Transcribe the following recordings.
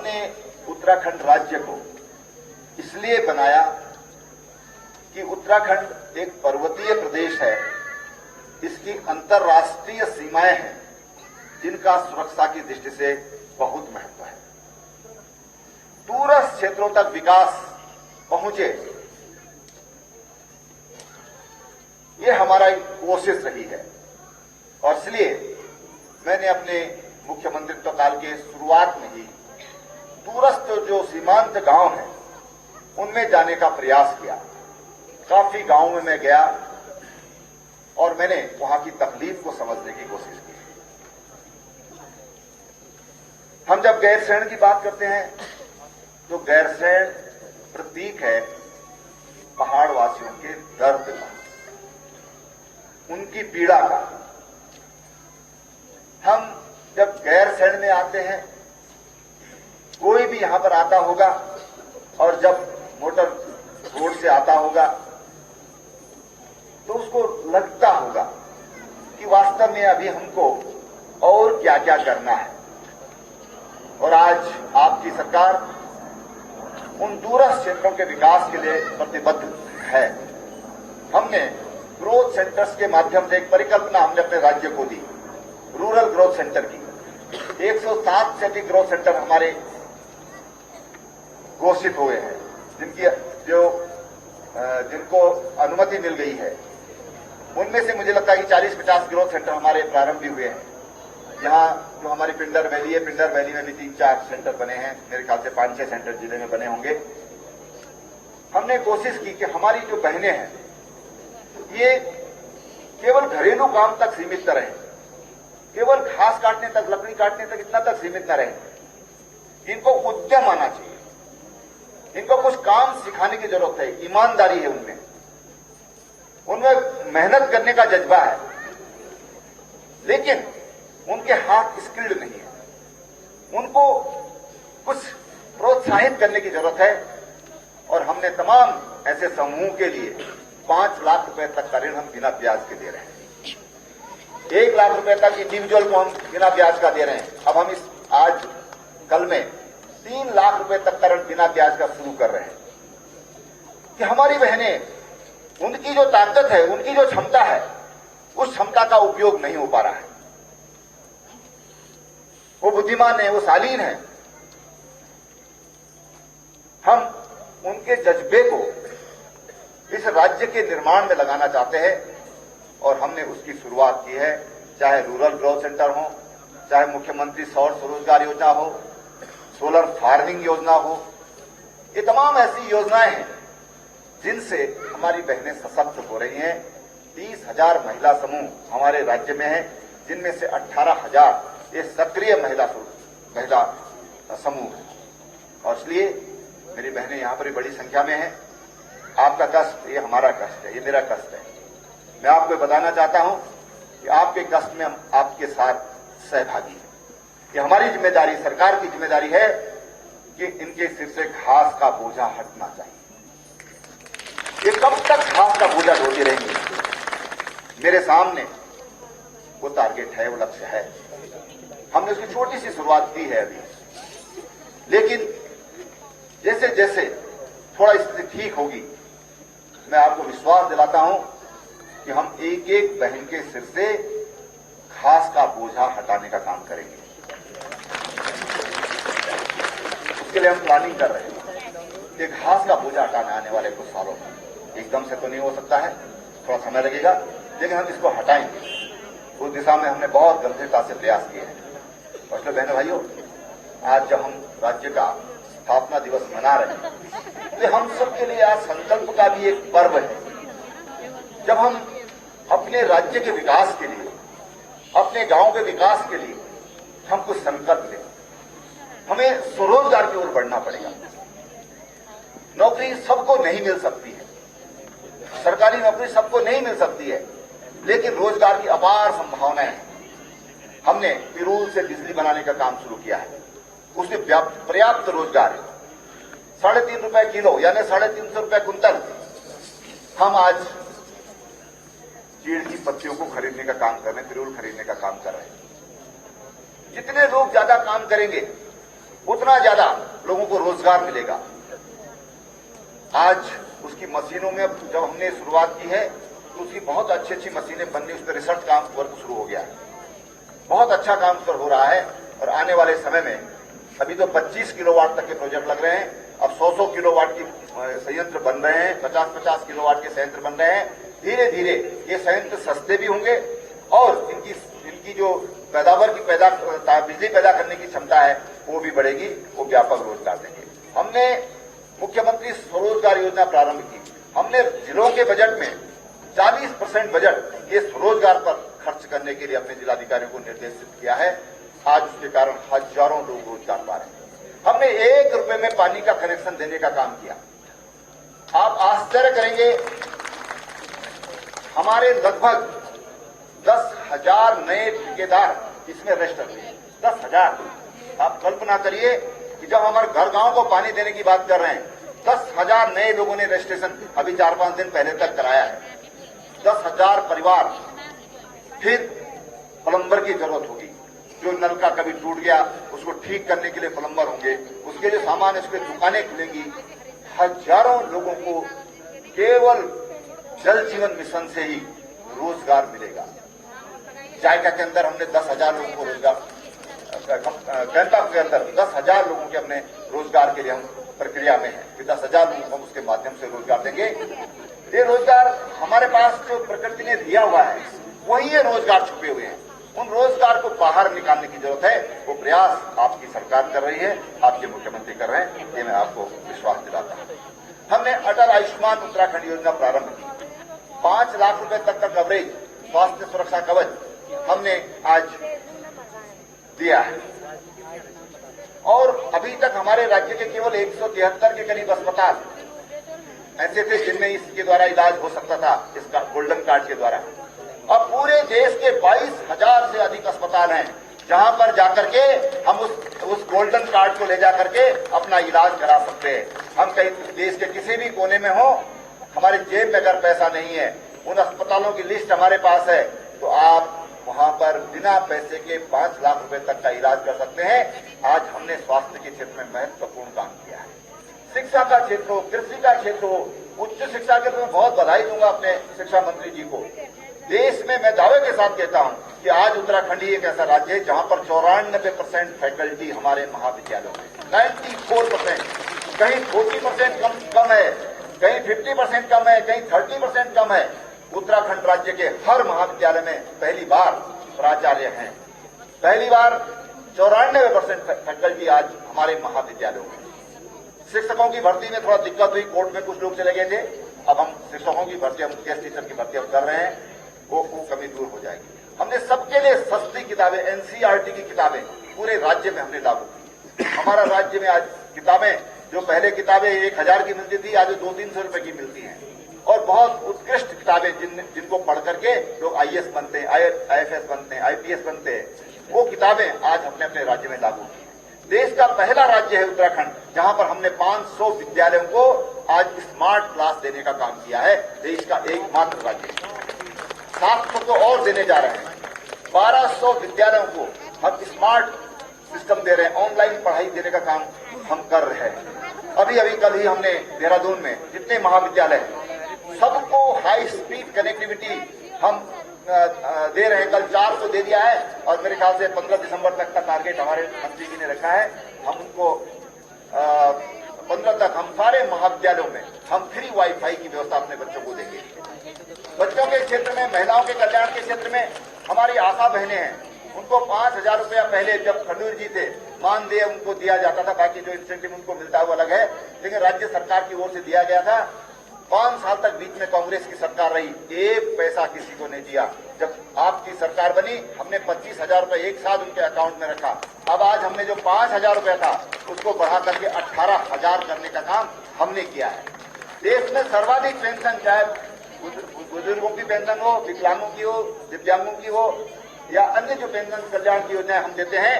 हमने उत्तराखंड राज्य को इसलिए बनाया कि उत्तराखंड एक पर्वतीय प्रदेश है, इसकी अंतर्राष्ट्रीय सीमाएं हैं जिनका सुरक्षा की दृष्टि से बहुत महत्व है। दूरस्थ क्षेत्रों तक विकास पहुंचे, ये हमारा कोशिश रही है और इसलिए मैंने अपने मुख्यमंत्रित्व काल के शुरुआत में ही दूरस्थ जो सीमांत गांव हैं उनमें जाने का प्रयास किया। काफी गांवों में मैं गया और मैंने वहां की तकलीफ को समझने की कोशिश की। हम जब गैरसैंण की बात करते हैं तो गैरसैंण प्रतीक है पहाड़ वासियों के दर्द का, उनकी पीड़ा का। हम जब गैरसैंण में आते हैं, कोई भी यहां पर आता होगा और जब मोटर रोड से आता होगा तो उसको लगता होगा कि वास्तव में अभी हमको और क्या क्या करना है। और आज आपकी सरकार उन दूरस्थ क्षेत्रों के विकास के लिए प्रतिबद्ध है। हमने ग्रोथ सेंटर्स के माध्यम से एक परिकल्पना हमने अपने राज्य को दी, रूरल ग्रोथ सेंटर की। 107 से अधिक ग्रोथ सेंटर हमारे घोषित हुए हैं, जिनको अनुमति मिल गई है। उनमें से मुझे लगता है कि 40-50 ग्रोथ सेंटर हमारे प्रारंभ भी हुए हैं। यहाँ जो हमारी पिंडर वैली है, पिंडर वैली में भी 3-4 सेंटर बने हैं, मेरे ख्याल से 5-6 सेंटर जिले में बने होंगे। हमने कोशिश की कि हमारी जो बहनें हैं ये केवल घरेलू काम तक सीमित न रहें, केवल घास काटने तक, लकड़ी काटने तक, इतना तक सीमित न रहें। इनको उद्यम आना चाहिए, इनको कुछ काम सिखाने की जरूरत है। ईमानदारी है उनमें मेहनत करने का जज्बा है, लेकिन उनके हाथ स्किल्ड नहीं है। उनको कुछ प्रोत्साहित करने की जरूरत है और हमने तमाम ऐसे समूह के लिए 5 लाख रुपए तक का ऋण हम बिना ब्याज के दे रहे हैं। 1 लाख रुपए तक इंडिविजुअल को हम बिना ब्याज का दे रहे हैं। अब हम आज कल में 3 लाख रुपए तक का ऋण बिना ब्याज का शुरू कर रहे हैं कि हमारी बहनें, उनकी जो ताकत है, उनकी जो क्षमता है, उस क्षमता का उपयोग नहीं हो पा रहा है। वो बुद्धिमान है, वो शालीन है। हम उनके जज्बे को इस राज्य के निर्माण में लगाना चाहते हैं और हमने उसकी शुरुआत की है। चाहे रूरल ग्रोथ सेंटर हो, चाहे मुख्यमंत्री सौर स्वरोजगार योजना हो, सोलर फार्मिंग योजना हो, ये तमाम ऐसी योजनाएं हैं जिनसे हमारी बहनें सशक्त हो रही हैं। 30,000 महिला समूह हमारे राज्य में हैं, जिनमें से 18,000 ये सक्रिय महिला समूह हैं। और इसलिए मेरी बहनें यहां पर भी बड़ी संख्या में हैं। आपका कष्ट ये हमारा कष्ट है, ये मेरा कष्ट है। मैं आपको बताना चाहता हूं कि आपके कष्ट में हम आपके साथ सहभागी हैं। ये हमारी जिम्मेदारी, सरकार की जिम्मेदारी है कि इनके सिर से घास का बोझा हटना चाहिए। ये कब तक घास का बोझा ढोते रहेंगे? मेरे सामने वो टारगेट है, वो लक्ष्य है। हमने उसकी छोटी सी शुरुआत की है अभी, लेकिन जैसे जैसे थोड़ा स्थिति ठीक होगी, मैं आपको विश्वास दिलाता हूं कि हम एक एक बहन के सिर से घास का बोझा हटाने का काम करेंगे। उसके लिए हम प्लानिंग कर रहे हैं। ये घास का बोझा हटाने आने वाले कुछ सालों में, एकदम से तो नहीं हो सकता है, थोड़ा समय लगेगा, लेकिन हम इसको हटाएंगे। उस दिशा में हमने बहुत गंभीरता से प्रयास किए हैं। और इसलिए बहनों भाइयों, आज जब हम राज्य का स्थापना दिवस मना रहे हैं तो हम सबके लिए आज संकल्प का भी एक पर्व है। जब हम अपने राज्य के विकास के लिए, अपने गांव के विकास के लिए हम कुछ संकल्प लें, हमें स्वरोजगार की ओर बढ़ना पड़ेगा। नौकरी सबको नहीं मिल सकती है, सरकारी नौकरी सबको नहीं मिल सकती है, लेकिन रोजगार की अपार संभावनाएं हैं। हमने पिरूल से बिजली बनाने का काम शुरू किया है, उसमें पर्याप्त रोजगार है। 3.5 रुपए किलो यानी 350 रुपए कुंतल हम आज चीड़ की पत्तियों को खरीदने का काम कर रहे हैं, पिरूल खरीदने का काम कर रहे हैं। जितने लोग ज्यादा काम करेंगे उतना ज्यादा लोगों को रोजगार मिलेगा। आज उसकी मशीनों में जब हमने शुरुआत की है तो उसकी बहुत अच्छी अच्छी मशीनें बननी, उस पर रिसर्च काम वर्क शुरू हो गया है, बहुत अच्छा काम पर हो रहा है। और आने वाले समय में अभी तो 25 किलोवाट तक के प्रोजेक्ट लग रहे हैं, अब 100-100 किलोवाट की संयंत्र बन रहे हैं, 50-50 किलोवाट के संयंत्र बन रहे हैं। धीरे धीरे ये संयंत्र सस्ते भी होंगे और इनकी जो पैदावार की बिजली पैदा करने की क्षमता है वो भी बढ़ेगी, वो व्यापक रोजगार देंगे। हमने मुख्यमंत्री स्वरोजगार योजना प्रारंभ की। हमने जिलों के बजट में 40% बजट ये स्वरोजगार पर खर्च करने के लिए अपने जिलाधिकारियों को निर्देशित किया है। आज उसके कारण हजारों लोग रोजगार पा रहे हैं। हमने 1 रुपए में पानी का कनेक्शन देने का काम किया। आप आश्चर्य करेंगे, हमारे लगभग 10,000 नए ठेकेदार इसमें रजिस्टर हुए। 10,000। आप कल्पना करिए कि जब हमारे घर गांव को पानी देने की बात कर रहे हैं, 10,000 नए लोगों ने रजिस्ट्रेशन अभी 4-5 दिन पहले तक कराया है। 10,000 परिवार। फिर प्लम्बर की जरूरत होगी, जो नल का कभी टूट गया उसको ठीक करने के लिए प्लम्बर होंगे, उसके लिए सामान, इसके दुकानें खुलेंगी। हजारों लोगों को केवल जल जीवन मिशन से ही रोजगार मिलेगा। जायका के अंदर हमने 10,000 लोगों को रोजगार, गैंगटॉक के अंदर 10,000 लोगों के अपने रोजगार के लिए हम प्रक्रिया में है कि 10,000 लोगों को हम उसके माध्यम से रोजगार देंगे। ये रोजगार हमारे पास जो प्रकृति ने दिया हुआ है वही ये रोजगार छुपे हुए हैं। उन रोजगार को बाहर निकालने की जरूरत है। वो प्रयास आपकी सरकार कर रही है, आपके मुख्यमंत्री कर रहे हैं, ये मैं आपको विश्वास दिलाता हूं। हमने अटल आयुष्मान उत्तराखंड योजना प्रारंभ की। 5 लाख रुपए तक का कवरेज स्वास्थ्य सुरक्षा कवच हमने आज दिया है। और अभी तक हमारे राज्य के केवल 173 के करीब अस्पताल ऐसे थे जिनमें इसके द्वारा इलाज हो सकता था, इसका गोल्डन कार्ड के द्वारा। अब पूरे देश के 22,000 से अधिक अस्पताल हैं जहां पर जाकर के हम उस गोल्डन कार्ड को ले जाकर के अपना इलाज करा सकते हैं। हम कहीं देश के किसी भी कोने में हो, हमारे जेब में अगर पैसा नहीं है, उन अस्पतालों की लिस्ट हमारे पास है, तो आप वहां पर बिना पैसे के 5 लाख रुपए तक का इलाज कर सकते हैं। आज हमने स्वास्थ्य के क्षेत्र में महत्वपूर्ण काम किया है। शिक्षा का क्षेत्र हो, कृषि का क्षेत्र हो, उच्च शिक्षा के लिए मैं बहुत बधाई दूंगा अपने शिक्षा मंत्री जी को। देश में मैं दावे के साथ कहता हूं कि आज उत्तराखंड ही एक ऐसा राज्य है जहां पर 94% फैकल्टी हमारे महाविद्यालयों में, 94%, कहीं 40% कम है, कहीं 50% कम है, कहीं 30% कम है। उत्तराखंड राज्य के हर महाविद्यालय में पहली बार प्राचार्य हैं। पहली बार 94% फैकल्टी आज हमारे महाविद्यालयों में। शिक्षकों की भर्ती में थोड़ा दिक्कत हुई, कोर्ट में कुछ लोग चले गए थे। अब हम शिक्षकों की भर्ती, हम गेस्ट टीचर की भर्ती हम कर रहे हैं, वो कमी दूर हो जाएगी। हमने सबके लिए सस्ती किताबें, एनसीईआरटी की किताबें पूरे राज्य में हमने लागू की। हमारा राज्य में आज किताबें, जो पहले किताबें 1,000 की मिलती थी, आज 200-300 रुपए की मिलती हैं। और बहुत उत्कृष्ट किताबें जिनको पढ़ करके लोग आईएएस बनते हैं, आईएफएस बनते हैं, आईपीएस बनते हैं, वो किताबें आज हमने अपने राज्य में लागू की। देश का पहला राज्य है उत्तराखंड जहां पर हमने 500 विद्यालयों को आज स्मार्ट क्लास देने का काम किया है। देश का एकमात्र राज्य। 700 को और देने जा रहे हैं। 1200 विद्यालयों को हम स्मार्ट सिस्टम दे रहे हैं, ऑनलाइन पढ़ाई देने का काम हम कर रहे हैं। अभी कल ही हमने देहरादून में जितने महाविद्यालय हैं सबको हाई स्पीड कनेक्टिविटी हम दे रहे हैं। कल 400 दे दिया है और मेरे ख्याल से 15 दिसंबर तक का टारगेट हमारे मंत्री जी ने रखा है। हम उनको 15 तक हम सारे महाविद्यालयों में हम फ्री वाईफाई की व्यवस्था अपने बच्चों को देंगे। बच्चों के क्षेत्र में, महिलाओं के कल्याण के क्षेत्र में हमारी आशा बहनें हैं, उनको 5,000 रुपया पहले जब खंडूर जी थे मानदेय उनको दिया जाता था, बाकी जो इंसेंटिव उनको मिलता है वो अलग है, लेकिन राज्य सरकार की ओर से दिया गया था। 5 साल तक बीच में कांग्रेस की सरकार रही, 1 पैसा किसी को नहीं दिया। जब आपकी सरकार बनी हमने 25,000 रुपए एक साथ उनके अकाउंट में रखा। अब आज हमने जो 5,000 रुपया था उसको बढ़ा करके 18,000 करने का काम हमने किया है। देश में सर्वाधिक पेंशन, चाहे बुजुर्गों की पेंशन हो, विकलांगों की हो, दिव्यांगों की हो या अन्य जो पेंशन कल्याण की योजनाएं हम देते हैं,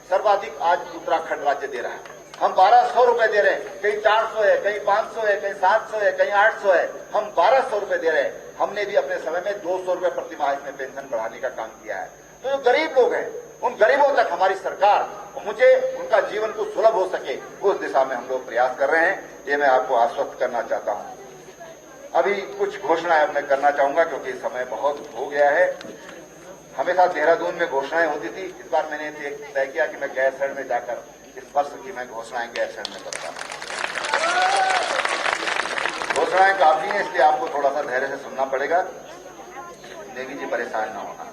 सर्वाधिक आज उत्तराखंड राज्य दे रहा है। हम 1,200 रुपए दे रहे हैं, कहीं 400 है, कहीं 500 है, कहीं 700 है, कहीं 800 है, हम 1,200 रुपए दे रहे हैं। हमने भी अपने समय में 200 रुपए प्रति माह इसमें पेंशन बढ़ाने का काम किया है। तो जो गरीब लोग हैं उन गरीबों तक हमारी सरकार पहुंचे, उनका जीवन को सुलभ हो दिशा में हम लोग प्रयास कर रहे हैं, ये मैं आपको आश्वस्त करना चाहता हूं। अभी कुछ घोषणाएं मैं करना चाहूंगा क्योंकि समय बहुत हो गया है। हमेशा देहरादून में घोषणाएं होती थी, इस बार मैंने तय किया कि मैं गैरसैंण में जाकर इस वर्ष की मैं घोषणाएं गैरसैंण में करता हूं। घोषणाएं काफी हैं, इसलिए आपको थोड़ा सा धैर्य से सुनना पड़ेगा। देवी जी परेशान ना होना।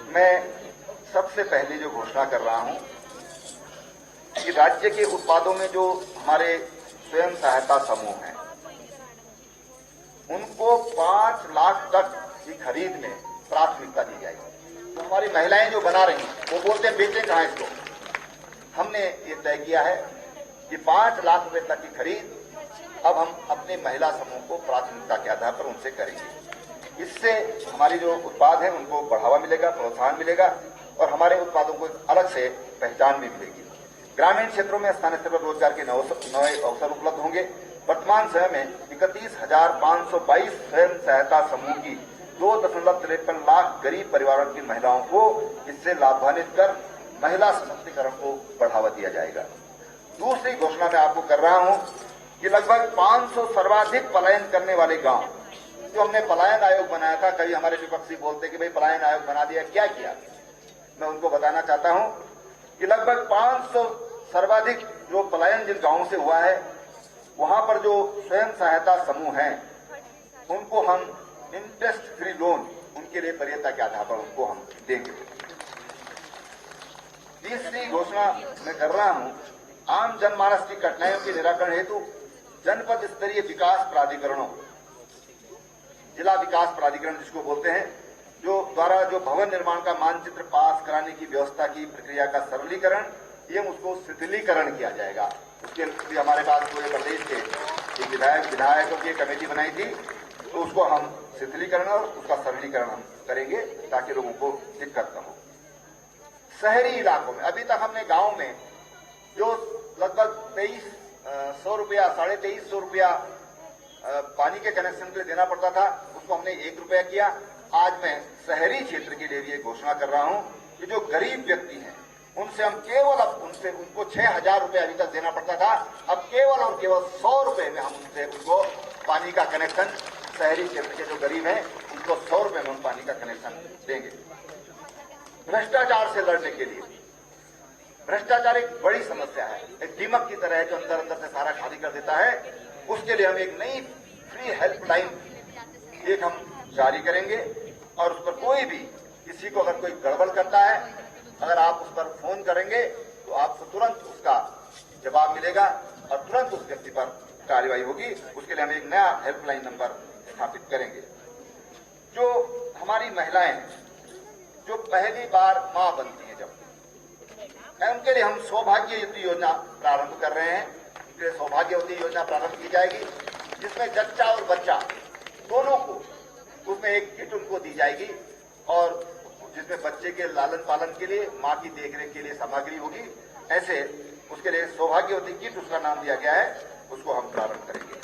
मैं सबसे पहले जो घोषणा कर रहा हूं कि राज्य के उत्पादों में जो हमारे स्वयं सहायता समूह हैं, उनको 5 लाख तक की खरीद में प्राथमिकता दी जाएगी। तो हमारी महिलाएं जो बना रही हैं, वो बोलते हैं बेचें कहां इसको। हमने ये तय किया है कि 5 लाख रुपए तक की खरीद अब हम अपने महिला समूह को प्राथमिकता के आधार पर उनसे करेंगे। इससे हमारी जो उत्पाद है उनको बढ़ावा मिलेगा, प्रोत्साहन मिलेगा और हमारे उत्पादों को अलग से पहचान भी मिलेगी। ग्रामीण क्षेत्रों में स्थानीय स्तर पर रोजगार के नए अवसर उपलब्ध होंगे। वर्तमान समय में 31,522 स्वयं सहायता समूह की 2.53 लाख गरीब परिवारों की महिलाओं को इससे लाभान्वित कर महिला सशक्तिकरण को बढ़ावा दिया जाएगा। दूसरी घोषणा मैं आपको कर रहा हूं कि लगभग 500 सर्वाधिक पलायन करने वाले गांव, जो हमने पलायन आयोग बनाया था, कभी हमारे विपक्षी बोलते कि भाई पलायन आयोग बना दिया, क्या किया? मैं उनको बताना चाहता हूं कि लगभग 500 सर्वाधिक जो पलायन जिन गांवों से हुआ है, वहां पर जो स्वयं सहायता समूह हैं, उनको हम इंटरेस्ट फ्री लोन उनके लिए वरीयता के आधार पर उनको हम देंगे। तीसरी घोषणा मैं कर रहा हूं, आम जनमानस की कठिनाइयों के निराकरण हेतु जनपद स्तरीय विकास प्राधिकरणों, जिला विकास प्राधिकरण जिसको बोलते हैं, जो द्वारा जो भवन निर्माण का मानचित्र पास कराने की व्यवस्था की प्रक्रिया का सरलीकरण एवं उसको शिथिलीकरण किया जाएगा। उसके लिए हमारे पास पूरे प्रदेश के एक विधायकों की कमेटी बनाई थी, तो उसको हम शिथिलीकरण और उसका सरलीकरण हम करेंगे ताकि लोगों को दिक्कत न हो। शहरी इलाकों में अभी तक हमने गांव में जो लगभग 2300 रुपया, 2350 रुपया पानी के कनेक्शन के लिए देना पड़ता था, उसको हमने 1 रुपया किया। आज मैं शहरी क्षेत्र के लिए भी एक घोषणा कर रहा हूं कि जो गरीब व्यक्ति हैं उनसे हम केवल अब उनको 6,000 रुपये अभी तक देना पड़ता था, अब केवल और केवल 100 रुपये में हम उनको पानी का कनेक्शन, शहरी क्षेत्र के जो गरीब हैं उनको 100 रुपये में हम पानी का कनेक्शन देंगे। भ्रष्टाचार से लड़ने के लिए, भ्रष्टाचार एक बड़ी समस्या है, एक दीमक की तरह है जो अंदर अंदर से सारा खाली कर देता है। उसके लिए हम एक नई फ्री हेल्पलाइन एक हम जारी करेंगे और उस पर कोई भी किसी को अगर कोई गड़बड़ करता है, अगर आप उस पर फोन करेंगे तो आपको तुरंत उसका जवाब मिलेगा और तुरंत उस व्यक्ति पर कार्रवाई होगी। उसके लिए हम एक नया हेल्पलाइन नंबर स्थापित करेंगे। जो हमारी महिलाएं हैं जो पहली बार मां बनती हैं, जब उनके लिए हम सौभाग्यवती योजना प्रारंभ कर रहे हैं। उनके लिए सौभाग्यवती योजना प्रारंभ की जाएगी, जिसमें जच्चा और बच्चा दोनों को उसमें एक किट उनको दी जाएगी और जिसमें बच्चे के लालन पालन के लिए, मां की देखरेख के लिए सामग्री होगी। ऐसे उसके लिए सौभाग्यवती किट उसका नाम दिया गया है, उसको हम प्रारंभ करेंगे।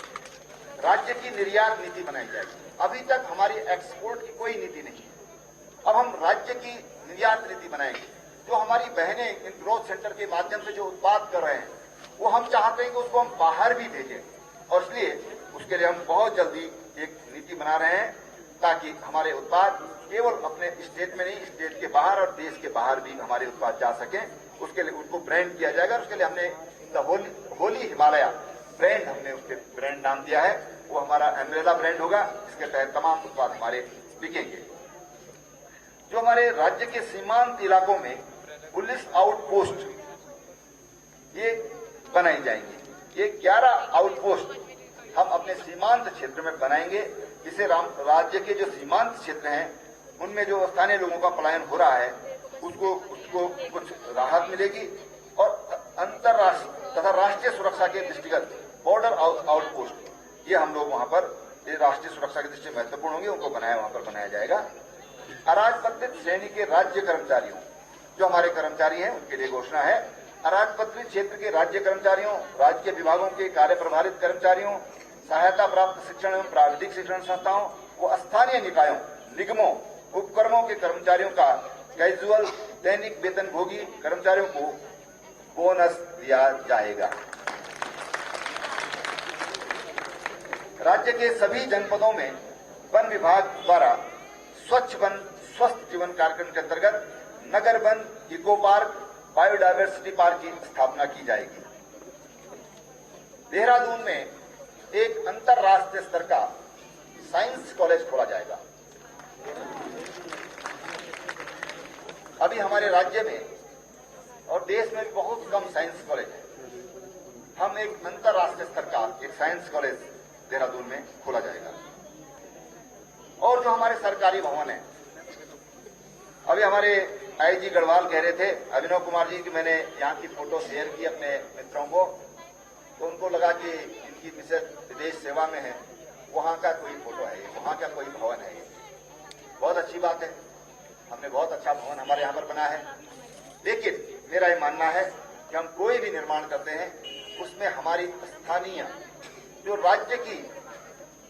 राज्य की निर्यात नीति बनाई जाएगी। अभी तक हमारी एक्सपोर्ट की कोई नीति नहीं है, अब हम राज्य की निर्यात नीति बनाएंगे। जो हमारी बहनें इन ग्रोथ सेंटर के माध्यम से जो उत्पाद कर रहे हैं, वो हम चाहते हैं कि उसको हम बाहर भी भेजें और इसलिए उसके लिए हम बहुत जल्दी एक नीति बना रहे हैं ताकि हमारे उत्पाद केवल अपने स्टेट में नहीं, स्टेट के बाहर और देश के बाहर भी हमारे उत्पाद जा सकें। उसके लिए उनको ब्रांड किया जाएगा। उसके लिए हमने द होली हिमालय ब्रांड, हमने उसके ब्रांड नाम दिया है। वो हमारा अम्ब्रेला ब्रांड होगा, इसके तहत तमाम उत्पाद हमारे बिकेंगे। जो हमारे राज्य के सीमांत इलाकों में पुलिस आउटपोस्ट ये बनाई जाएंगी। ये 11 आउटपोस्ट हम अपने सीमांत क्षेत्र में बनाएंगे। इसे राज्य के जो सीमांत क्षेत्र हैं उनमें जो स्थानीय लोगों का पलायन हो रहा है उसको कुछ राहत मिलेगी और अंतर्राष्ट्रीय तथा राष्ट्रीय सुरक्षा के दृष्टिगत बॉर्डर आउटपोस्ट ये हम लोग वहां पर राष्ट्रीय सुरक्षा की दृष्टि महत्वपूर्ण होंगे, उनको वहां पर बनाया जाएगा। अराजपत्रित श्रेणी के राज्य कर्मचारियों, जो हमारे कर्मचारी हैं, उनके लिए घोषणा है। अराजपत्रित क्षेत्र के राज्य कर्मचारियों, राज्य के विभागों के कार्य प्रभारित कर्मचारियों, सहायता प्राप्त शिक्षण एवं प्राविधिक शिक्षण संस्थाओं व स्थानीय निकायों, निगमों, उपक्रमों के कर्मचारियों का कैजुअल दैनिक वेतनभोगी कर्मचारियों को बोनस दिया जाएगा। राज्य के सभी जनपदों में वन विभाग द्वारा स्वच्छ वन स्वस्थ जीवन कार्यक्रम के अंतर्गत नगर वन, इको पार्क, बायोडायवर्सिटी पार्क की स्थापना की जाएगी। देहरादून में एक अंतर्राष्ट्रीय स्तर का साइंस कॉलेज खोला जाएगा। अभी हमारे राज्य में और देश में भी बहुत कम साइंस कॉलेज है। हम एक अंतर्राष्ट्रीय स्तर का एक साइंस कॉलेज देहरादून में खोला जाएगा। और जो हमारे सरकारी भवन है, अभी हमारे आईजी गढ़वाल कह रहे थे अभिनव कुमार जी कि मैंने यहाँ की फोटो शेयर की अपने मित्रों को, तो उनको लगा कि इनकी मिसेज विदेश सेवा में है, वहां का कोई फोटो है, वहां का कोई भवन है। बहुत अच्छी बात है, हमने बहुत अच्छा भवन हमारे यहाँ पर बना है। लेकिन मेरा ये मानना है कि हम कोई भी निर्माण करते हैं उसमें हमारी स्थानीय जो राज्य की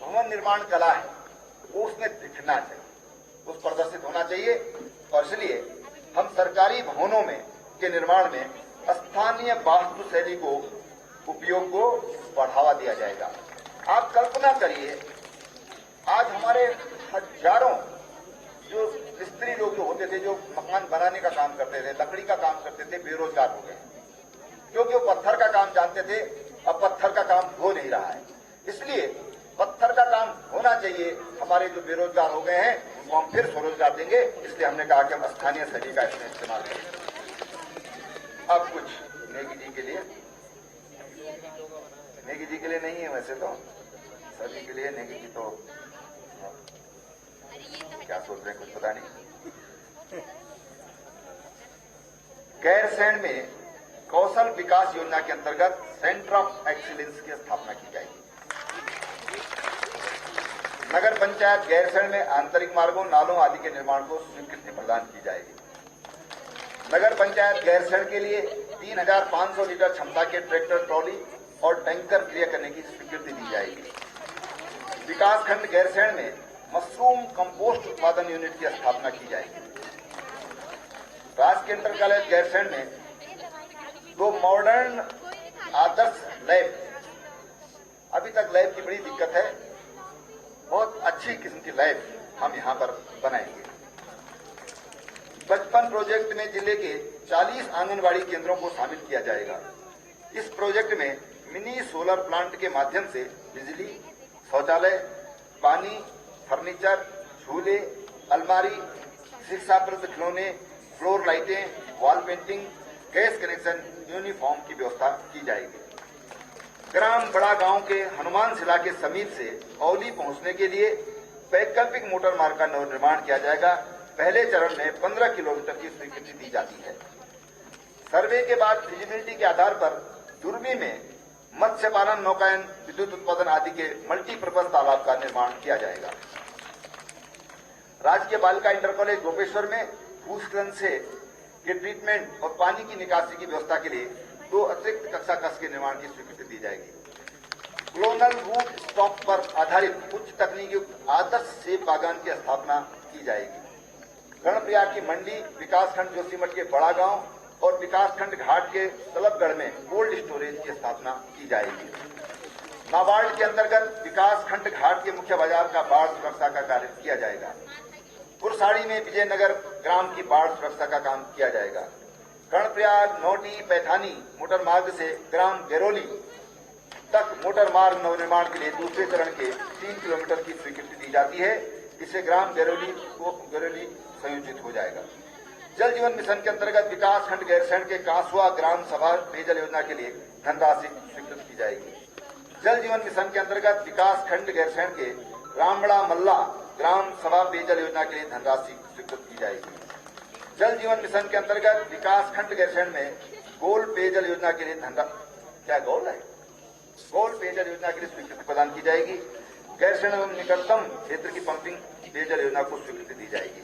भवन निर्माण कला है वो उसमें दिखना चाहिए, उस प्रदर्शित होना चाहिए। और इसलिए हम सरकारी भवनों में के निर्माण में स्थानीय वास्तुशैली को उपयोग को बढ़ावा दिया जाएगा। आप कल्पना करिए, आज हमारे हजारों जो मिस्त्री लोग जो होते थे, जो मकान बनाने का काम करते थे, लकड़ी का काम करते थे, बेरोजगार हो गए, क्योंकि वो पत्थर का काम जानते थे। अब पत्थर का काम हो नहीं रहा है, इसलिए पत्थर का काम होना चाहिए। हमारे जो बेरोजगार हो गए हैं उनको हम फिर स्वरोजगार देंगे, इसलिए हमने कहा कि हम स्थानीय शैली का इसमें इस्तेमाल करें। अब कुछ नेगी जी के लिए, नेगी जी के लिए नहीं है, वैसे तो सभी के लिए नेगी जी तो क्या सोच रहे हैं कुछ पता नहीं। गैरसैंण में कौशल विकास योजना के अंतर्गत सेंटर ऑफ एक्सीलेंस की स्थापना की जाएगी। नगर पंचायत गैरसैंण में आंतरिक मार्गों, नालों आदि के निर्माण को स्वीकृति प्रदान की जाएगी। नगर पंचायत गैरसैंण के लिए 3500 लीटर क्षमता के ट्रैक्टर ट्रॉली और टैंकर क्रिया करने की स्वीकृति दी जाएगी। विकासखंड गैरसैंण में मशरूम कंपोस्ट उत्पादन यूनिट की स्थापना की जाएगी। राजकीय इंटर कॉलेज गैरसैंण में 2 मॉडर्न आदर्श लैब, अभी तक लैब की बड़ी दिक्कत है, बहुत अच्छी किस्म की लैब हम यहां पर बनाएंगे। 55 प्रोजेक्ट में जिले के 40 आंगनबाड़ी केंद्रों को शामिल किया जाएगा। इस प्रोजेक्ट में मिनी सोलर प्लांट के माध्यम से बिजली, शौचालय, पानी, फर्नीचर, झूले, अलमारी, शिक्षाप्रद खिलौने, फ्लोर लाइटें, wall painting, gas connection, uniform की व्यवस्था की जाएगी। ग्राम बड़ा गांव के हनुमान शिला के समीप से औली पहुंचने के लिए वैकल्पिक मोटर मार्ग का निर्माण किया जाएगा। पहले चरण में 15 किलोमीटर की स्वीकृति दी जाती है। सर्वे के बाद फिजिबिलिटी के आधार पर दुर्मी में मत्स्य पालन, नौकायन, विद्युत उत्पादन आदि के मल्टीपर्पज तालाब का निर्माण किया जाएगा। राजकीय बालिका इंटर कॉलेज गोपेश्वर में भूस्खलन से के ट्रीटमेंट और पानी की निकासी की व्यवस्था के लिए 2 अतिरिक्त कक्षा कक्ष के निर्माण की स्वीकृति दी जाएगी। क्लोनल रूट स्टॉक पर आधारित उच्च तकनीकी आदर्श सेब बागान की स्थापना की जाएगी। कर्णप्रयाग की मंडी, विकासखंड जोशीमठ के बड़ा गांव और विकासखंड घाट के तलबगढ़ में कोल्ड स्टोरेज की स्थापना की जाएगी। नाबार्ड के अंतर्गत विकासखंड घाट के मुख्य बाजार का बाढ़ सुरक्षा का कार्य किया जाएगा। कुरसाड़ी में विजयनगर ग्राम की बाढ़ सुरक्षा का काम किया जाएगा। कर्णप्रयाग, नौटी, पैठानी मोटर मार्ग से ग्राम गेरोली तक मोटर मार्ग नवनिर्माण के लिए दूसरे चरण के 3 किलोमीटर की स्वीकृति दी जाती है। इससे ग्राम गेरोली संयोजित हो जाएगा। जल जीवन मिशन के अंतर्गत विकासखंड गैरसैंण के कांसुआ ग्राम सभा पेयजल योजना के लिए धनराशि स्वीकृत की जाएगी। जल जीवन मिशन के अंतर्गत विकासखंड गैरसैंण के रामबड़ा मल्ला ग्राम सभा पेयजल योजना के लिए धनराशि स्वीकृत की जाएगी। जल जीवन मिशन के अंतर्गत विकासखंड गैरसैंण में गोल पेयजल योजना के लिए गोल पेयजल योजना के लिए स्वीकृति प्रदान की जाएगी। गैरसैंण एवं निकटतम क्षेत्र की पंपिंग पेयजल योजना को स्वीकृति दी जाएगी।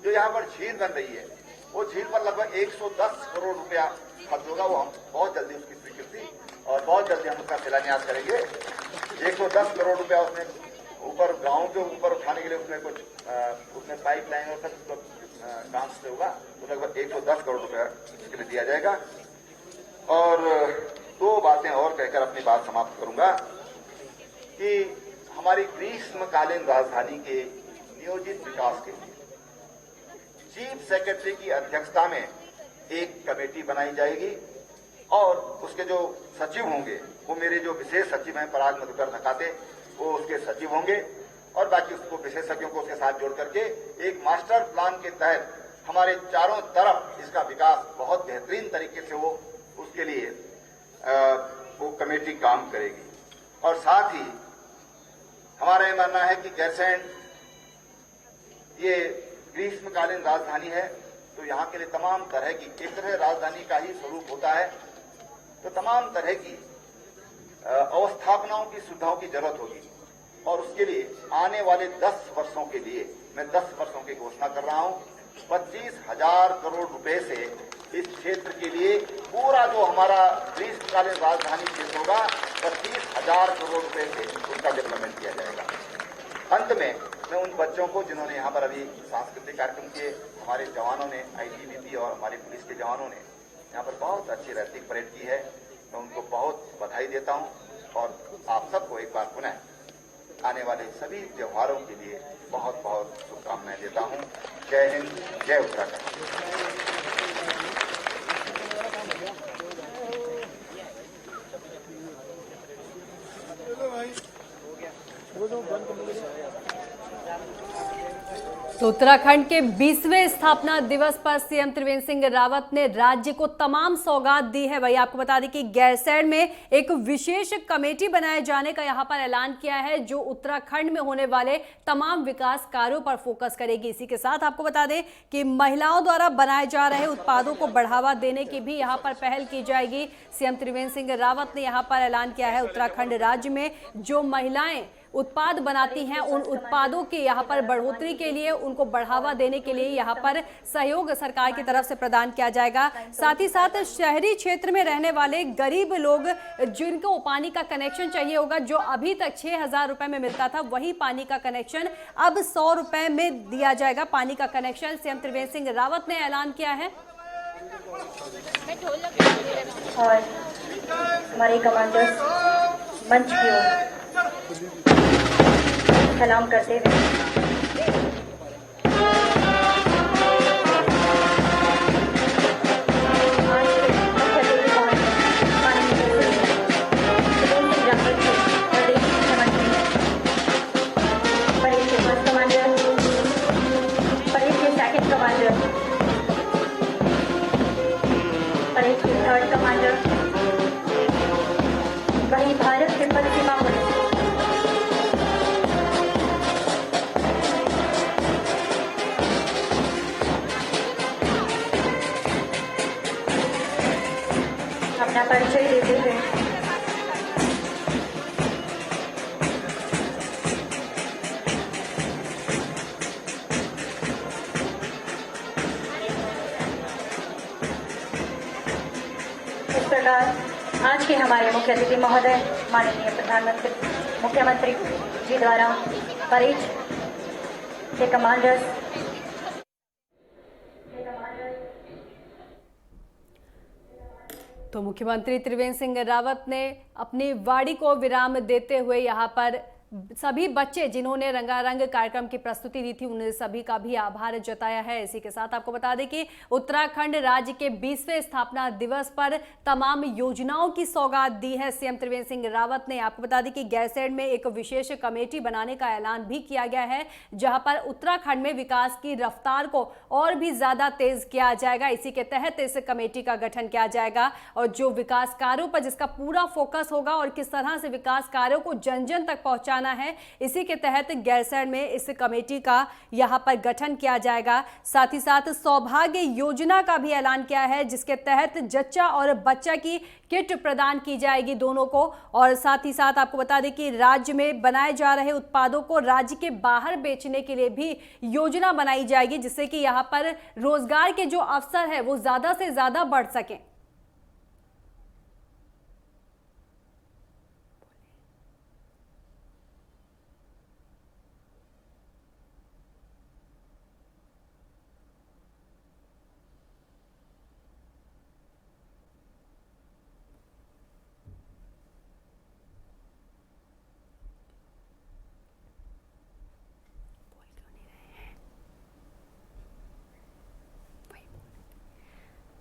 जो यहाँ पर झील बन रही है, वो झील पर लगभग 110 करोड़ रुपया खर्च होगा। वो हम बहुत जल्दी उसकी स्वीकृति और बहुत जल्दी हम उसका शिलान्यास करेंगे। 110 करोड़ रुपया उसमें ऊपर गांव के ऊपर उठाने के लिए उसमें कुछ उसमें पाइप लाइन और सब काम से होगा तो लगभग 110 करोड़ रुपया इसके लिए दिया जाएगा। और दो बातें और कहकर अपनी बात समाप्त करूंगा कि हमारी ग्रीष्मकालीन राजधानी के नियोजित विकास के लिए चीफ सेक्रेटरी की अध्यक्षता में एक कमेटी बनाई जाएगी और उसके जो सचिव होंगे वो मेरे जो विशेष सचिव हैं पराग मधुकर नकाते, वो उसके सचिव होंगे और बाकी उसको विशेषज्ञों को उसके साथ जोड़ करके एक मास्टर प्लान के तहत हमारे चारों तरफ इसका विकास बहुत बेहतरीन तरीके से हो, उसके लिए वो कमेटी काम करेगी। और साथ ही हमारा ये मानना है कि गैरसैंण ये ग्रीष्मकालीन राजधानी है तो यहाँ के लिए तमाम तरह की, एक तरह राजधानी का ही स्वरूप होता है तो तमाम तरह की अवस्थापनाओं की सुविधाओं की जरूरत होगी और उसके लिए आने वाले 10 वर्षों के लिए मैं 10 वर्षों की घोषणा कर रहा हूं। 25,000 करोड़ रुपए से इस क्षेत्र के लिए पूरा जो हमारा ग्रीष्मकालीन राजधानी क्षेत्र होगा 25,000 करोड़ रुपए से उसका डेवलपमेंट किया जाएगा। अंत में मैं उन बच्चों को जिन्होंने यहाँ पर अभी सांस्कृतिक कार्यक्रम किए, हमारे जवानों ने, आईटीबीपी और हमारी पुलिस के जवानों ने यहाँ पर बहुत अच्छी रैतिक परेड की है, मैं उनको बहुत बधाई देता हूँ और आप सबको एक बार पुनः आने वाले सभी त्योहारों के लिए बहुत बहुत शुभकामनाएं देता हूँ। जय हिंद, जय उत्तराखंड। तो उत्तराखंड के 20वें स्थापना दिवस पर सीएम त्रिवेंद्र सिंह रावत ने राज्य को तमाम सौगात दी है। वही आपको बता दें कि गैरसैंण में एक विशेष कमेटी बनाए जाने का यहां पर ऐलान किया है जो उत्तराखंड में होने वाले तमाम विकास कार्यों पर फोकस करेगी। इसी के साथ आपको बता दें कि महिलाओं द्वारा बनाए जा रहे उत्पादों को बढ़ावा देने की भी यहां पर पहल की जाएगी। सीएम त्रिवेंद्र सिंह रावत ने यहां पर ऐलान किया है उत्तराखंड राज्य में जो महिलाएं उत्पाद बनाती हैं उन उत्पादों के यहाँ पर बढ़ोतरी के लिए, उनको बढ़ावा देने के लिए यहाँ पर सहयोग सरकार की तरफ से प्रदान किया जाएगा। साथ ही साथ शहरी क्षेत्र में रहने वाले गरीब लोग जिनको पानी का कनेक्शन चाहिए होगा, जो अभी तक 6,000 रुपए में मिलता था, वही पानी का कनेक्शन अब 100 रुपए में दिया जाएगा। पानी का कनेक्शन सीएम त्रिवेंद्र सिंह रावत ने ऐलान किया है। और हमारे कमांडर्स मंच की ओर सलाम करते हुए परेड के फर्स्ट कमांडर, परेड के सेकंड कमांडर, परेड के थर्ड कमांडर, वही भारत तिब्बत सीमा पुलिस अपना परिचय देते हुए इस प्रकार आज के हमारे मुख्य अतिथि महोदय माननीय प्रधानमंत्री मुख्यमंत्री जी द्वारा परेड के कमांडर्स तो मुख्यमंत्री त्रिवेंद्र सिंह रावत ने अपनी वाणी को विराम देते हुए यहाँ पर सभी बच्चे जिन्होंने रंगारंग कार्यक्रम की प्रस्तुति दी थी उन्हें सभी का भी आभार जताया है। इसी के साथ आपको बता दें कि उत्तराखंड राज्य के 20वें स्थापना दिवस पर तमाम योजनाओं की सौगात दी है सीएम त्रिवेंद्र सिंह रावत ने। आपको बता दें कि गैरसैंण में एक विशेष कमेटी बनाने का ऐलान भी किया गया है जहां पर उत्तराखंड में विकास की रफ्तार को और भी ज्यादा तेज किया जाएगा। इसी के तहत इस कमेटी का गठन किया जाएगा और जो विकास कार्यों पर जिसका पूरा फोकस होगा और किस तरह से विकास कार्यों को जन जन तक पहुंचाना है, इसी के तहत गैरसैंण में इस कमेटी का यहां पर गठन किया जाएगा। साथ ही साथ सौभाग्य योजना का भी ऐलान किया है जिसके तहत जच्चा और बच्चा की किट प्रदान की जाएगी दोनों को। और साथ ही साथ आपको बता दें कि राज्य में बनाए जा रहे उत्पादों को राज्य के बाहर बेचने के लिए भी योजना बनाई जाएगी जिससे कि यहां पर रोजगार के जो अवसर है वो ज्यादा से ज्यादा बढ़ सकें।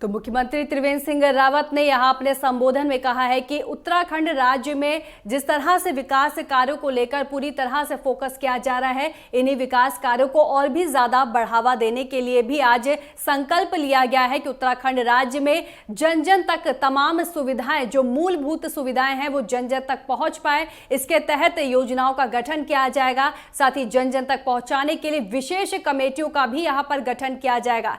तो मुख्यमंत्री त्रिवेंद्र सिंह रावत ने यहां अपने संबोधन में कहा है कि उत्तराखंड राज्य में जिस तरह से विकास कार्यों को लेकर पूरी तरह से फोकस किया जा रहा है, इन्हीं विकास कार्यों को और भी ज्यादा बढ़ावा देने के लिए भी आज संकल्प लिया गया है कि उत्तराखंड राज्य में जन जन तक तमाम सुविधाएं, जो मूलभूत सुविधाएं हैं, वो जन जन तक पहुंच पाए। इसके तहत योजनाओं का गठन किया जाएगा। साथ ही जन जन तक पहुंचाने के लिए विशेष कमेटियों का भी यहां पर गठन किया जाएगा।